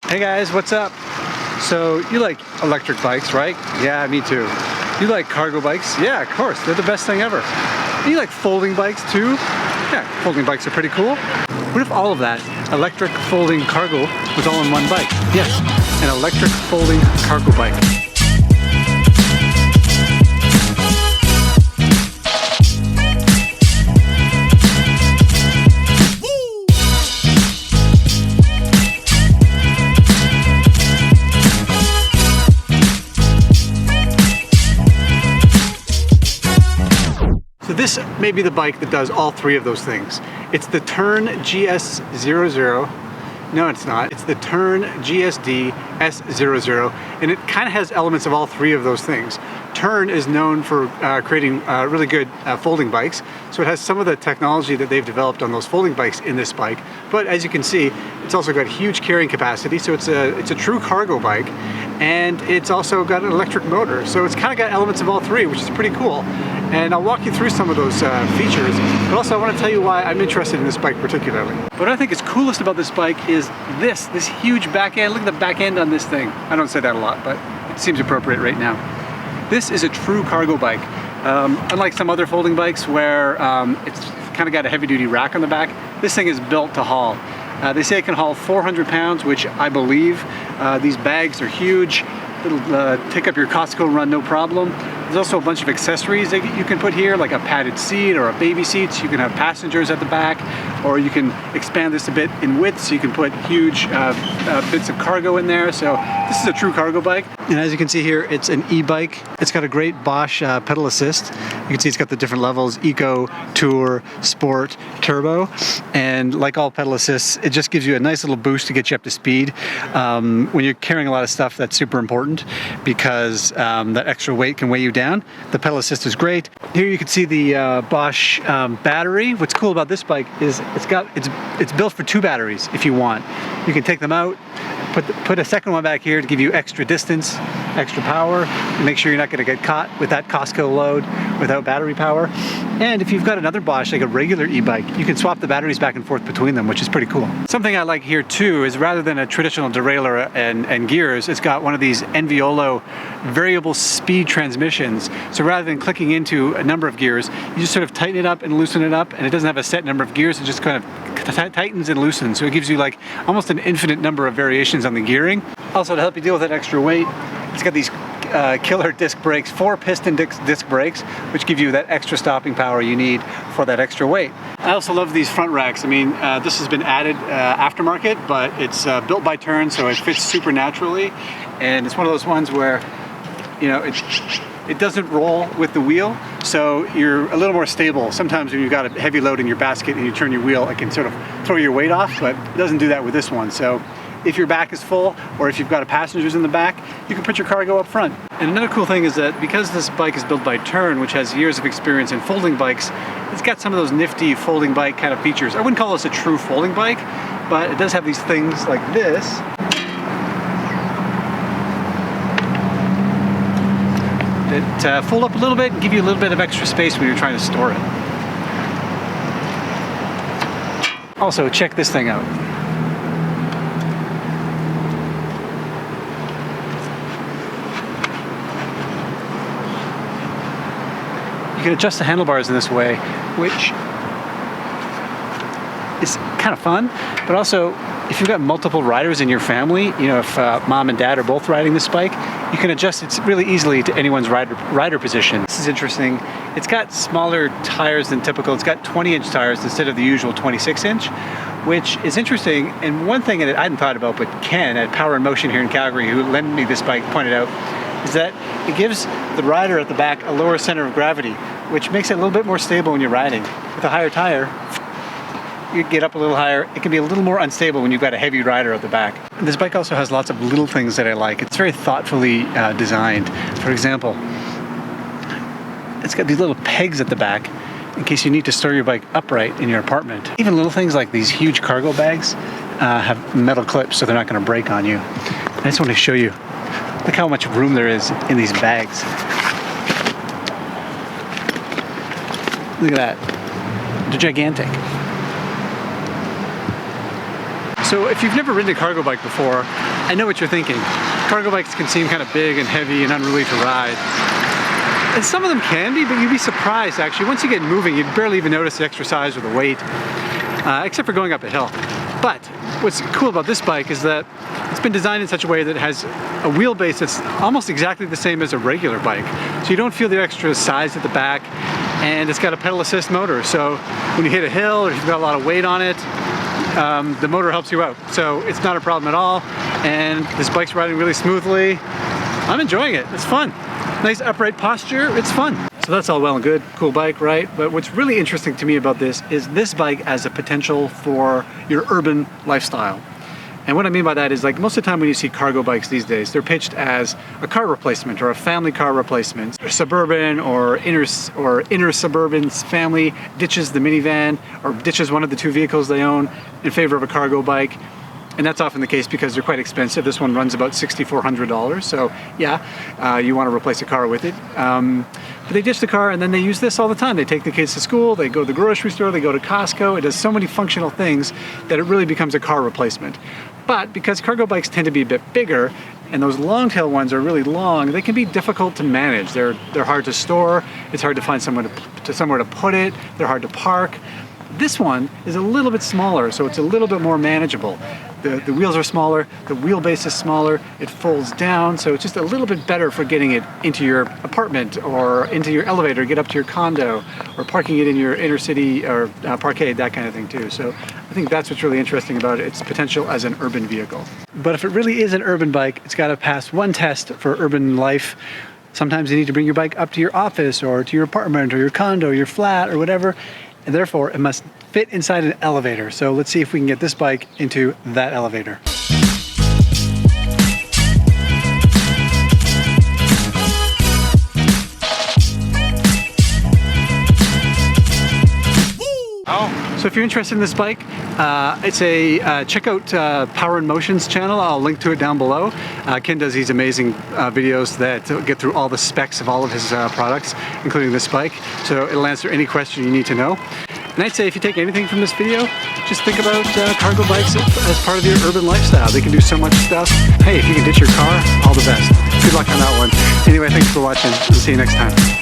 Hey guys, what's up? So you like electric bikes, right? Yeah, me too. You like cargo bikes? Yeah, of course, they're the best thing ever. And you like folding bikes too? Yeah, folding bikes are pretty cool. What if all of that electric folding cargo was all in one bike? Yes, an electric folding cargo bike. So this may be the bike that does all three of those things. It's the Tern GSD No, it's not. It's the Tern GSD S00, and it kind of has elements of all three of those things. Tern is known for creating really good folding bikes, so it has some of the technology that they've developed on those folding bikes in this bike. But as you can see, it's also got huge carrying capacity, so it's a true cargo bike, and it's also got an electric motor. So it's kind of got elements of all three, which is pretty cool. And I'll walk you through some of those features, but also I want to tell you why I'm interested in this bike particularly. What I think is coolest about this bike is this huge back end. Look at the back end on this thing. I don't say that a lot, but it seems appropriate right now. This is a true cargo bike. Unlike some other folding bikes where it's kind of got a heavy-duty rack on the back, this thing is built to haul. They say it can haul 400 pounds, which I believe. These bags are huge. It'll take up your Costco run no problem. There's also a bunch of accessories that you can put here, like a padded seat or a baby seat, so you can have passengers at the back, or you can expand this a bit in width so you can put huge bits of cargo in there. So this is a true cargo bike. And as you can see here, it's an e-bike. It's got a great Bosch pedal assist. You can see it's got the different levels: Eco, Tour, Sport, Turbo. And like all pedal assists, it just gives you a nice little boost to get you up to speed. When you're carrying a lot of stuff, that's super important because that extra weight can weigh you down. The pedal assist is great. Here you can see the Bosch battery. What's cool about this bike is it's built for two batteries if you want. You can take them out, put a second one back here to give you extra distance, extra power, and make sure you're not going to get caught with that Costco load without battery power. And if you've got another Bosch, like a regular e-bike, you can swap the batteries back and forth between them, which is pretty cool. Something I like here too is rather than a traditional derailleur and gears, it's got one of these Enviolo variable speed transmissions. So rather than clicking into a number of gears, you just sort of tighten it up and loosen it up, and it doesn't have a set number of gears. It just kind of tightens and loosens. So it gives you like almost an infinite number of variations on the gearing. Also, to help you deal with that extra weight, it's got these killer disc brakes, 4-piston disc brakes, which give you that extra stopping power you need for that extra weight. I also love these front racks. I mean, this has been added aftermarket, but it's built by Tern, so it fits super naturally. And it's one of those ones where, you know, it doesn't roll with the wheel, so you're a little more stable. Sometimes when you've got a heavy load in your basket and you turn your wheel, it can sort of throw your weight off, but it doesn't do that with this one. So if your back is full, or if you've got passengers in the back, you can put your cargo up front. And another cool thing is that because this bike is built by Tern, which has years of experience in folding bikes, it's got some of those nifty folding bike kind of features. I wouldn't call this a true folding bike, but it does have these things like this that fold up a little bit and give you a little bit of extra space when you're trying to store it. Also, check this thing out. You can adjust the handlebars in this way, which is kind of fun, but also if you've got multiple riders in your family, you know, if mom and dad are both riding this bike, you can adjust it really easily to anyone's rider position. This is interesting. It's got smaller tires than typical. It's got 20-inch tires instead of the usual 26-inch, which is interesting. And one thing that I hadn't thought about, but Ken at Power in Motion here in Calgary, who lent me this bike, pointed out, is that it gives the rider at the back a lower center of gravity, which makes it a little bit more stable when you're riding. With a higher tire, you get up a little higher. It can be a little more unstable when you've got a heavy rider at the back. This bike also has lots of little things that I like. It's very thoughtfully designed. For example, it's got these little pegs at the back in case you need to store your bike upright in your apartment. Even little things like these huge cargo bags have metal clips, so they're not going to break on you. I just want to show you, look how much room there is in these bags. Look at that. They're gigantic. So if you've never ridden a cargo bike before, I know what you're thinking. Cargo bikes can seem kind of big and heavy and unruly to ride. And some of them can be, but you'd be surprised actually. Once you get moving, you'd barely even notice the extra size or the weight, except for going up a hill. But what's cool about this bike is that it's been designed in such a way that it has a wheelbase that's almost exactly the same as a regular bike. So you don't feel the extra size at the back, and it's got a pedal assist motor. So when you hit a hill or if you've got a lot of weight on it, the motor helps you out. So it's not a problem at all. And this bike's riding really smoothly. I'm enjoying it. It's fun. Nice upright posture. It's fun. So that's all well and good. Cool bike, right? But what's really interesting to me about this is this bike as a potential for your urban lifestyle. And what I mean by that is, like, most of the time when you see cargo bikes these days, they're pitched as a car replacement or a family car replacement. Suburban or inner suburban family ditches the minivan or ditches one of the two vehicles they own in favor of a cargo bike. And that's often the case because they're quite expensive. This one runs about $6,400. So yeah, you want to replace a car with it. But they ditch the car and then they use this all the time. They take the kids to school, they go to the grocery store, they go to Costco. It does so many functional things that it really becomes a car replacement. But because cargo bikes tend to be a bit bigger and those long tail ones are really long, they can be difficult to manage. They're hard to store. It's hard to find somewhere to put it. They're hard to park. This one is a little bit smaller, so it's a little bit more manageable. The wheels are smaller, the wheelbase is smaller, it folds down, so it's just a little bit better for getting it into your apartment or into your elevator, get up to your condo, or parking it in your inner city or parkade, that kind of thing too. So I think that's what's really interesting about it, its potential as an urban vehicle. But if it really is an urban bike, it's got to pass one test for urban life. Sometimes you need to bring your bike up to your office or to your apartment or your condo, your flat or whatever, and therefore it must fit inside an elevator. So let's see if we can get this bike into that elevator. So if you're interested in this bike, it's a check out Power and Motion's channel. I'll link to it down below. Ken does these amazing videos that get through all the specs of all of his products, including this bike. So it'll answer any question you need to know. And I'd say if you take anything from this video, just think about cargo bikes as part of your urban lifestyle. They can do so much stuff. Hey, if you can ditch your car, all the best. Good luck on that one. Anyway, thanks for watching. We'll see you next time.